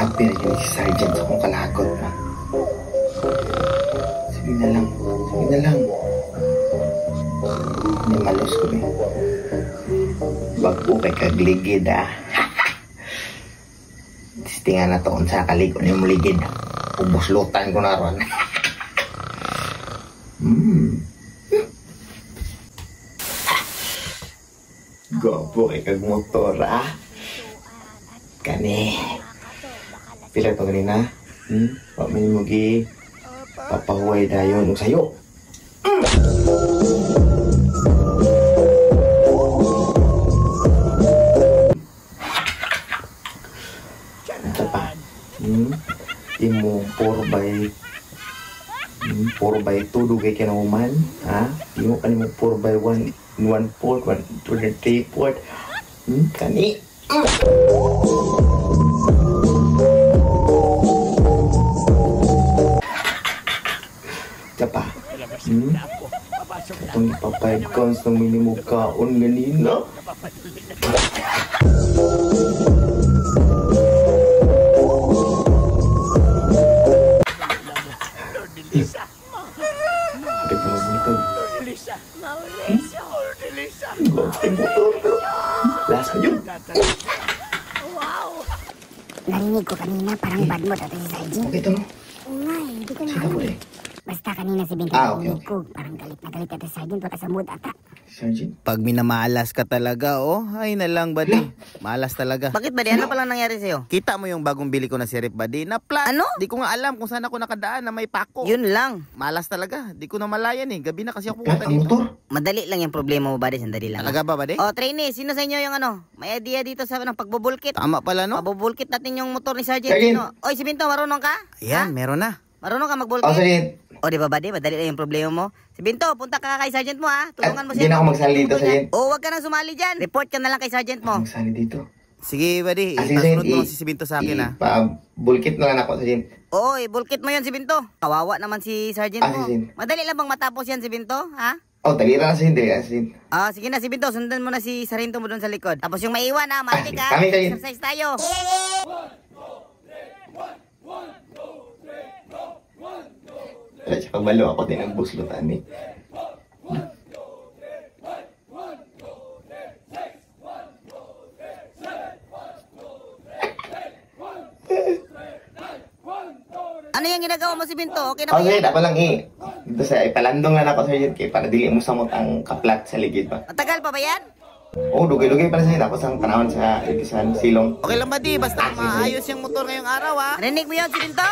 apir yun si Sergeant sa kong kalakot na. Sige na lang. Sige na lang. Hindi malos ko eh. Bago kay kagligid ah. Tingnan na toon sa kalikon yung muligid. Ubuslutan ko na ron. Gopo kay kag motor ah. Kani. Pila to kanina? Wa man mo gi papahuway dayon ug sayo. Imo 4x2 dugay kinahuman ha imo kanimo 4x1 1/4 1/3 kani Japa itong ipapayad counts ng minimum kaon ganina. Lasa yun. Narinig ko kanina parang bad mood ito si Sergeant. Okay to no? Oo nga eh, hindi ko na Sige alam. mo eh. Basta kanina si Binti narinig ko, parang galit na galit ito si Sergeant pagka sa mood ata. Sergeant? Pag minamalas ka talaga, oh, ay na lang, buddy. Malas talaga. Bakit ba? Ano palang nangyari sa'yo? Kita mo yung bagong bili ko na sirip, buddy, na plat. Ano? Di ko nga alam kung saan ako nakadaan na may pako. Yun lang. Malas talaga. Di ko na malayan eh. Gabi na kasi ako Plat pumunta ang dito. motor? Madali lang yung problema mo, buddy. Sandali lang. Talaga ba, buddy? Oh, trainee, sino sa inyo yung may idea dito sa pagbubulkit? Tama pala, no? Pabubulkit natin yung motor ni Sergeant. Sergeant. Sino? Oy, si Binto, marunong ka? Ayan, meron na. Marunong ka magbulkit? Sergeant. O, di ba, buddy? Madali lang yung problema mo. Si Binto, punta ka kay Sergeant mo, ha? Tulungan mo Hindi na ako magsali dito, Sergeant. Oh, wag ka nang sumali dyan. Report ka na lang kay Sergeant mo. Magsali dito. Sige, buddy. Sige, Itasunod mo si Binto sa akin, ha? Bulkit na lang ako, Sergeant. Oo, bulkit mo yan si Binto. Kawawa naman si Sergeant mo. Sergeant. Madali lang bang matapos yan si Binto, ha? Talira na Sergeant. Ah, sige na si Binto, sundan mo na si Sarento mo doon sa likod. Tapos yung maiwan ha, matik ha. Kami kayo. Exercise tayo. Pabalo ako din ang buslutan eh. Ano yung ginagawa mo si Binto? Okay na ba Okay, yan? dapat lang eh. Dito sa ipalandong na ako, Sergeant, kay para dili mo samot ang kaplat sa ligid pa. Matagal pa ba yan? Oo, dugay-dugay pala sa'yo. Tapos ang panahon sa ikisan silong. Okay lang, buddy. Basta maayos yung motor ngayong araw, ha? Rinig mo yun si Binto?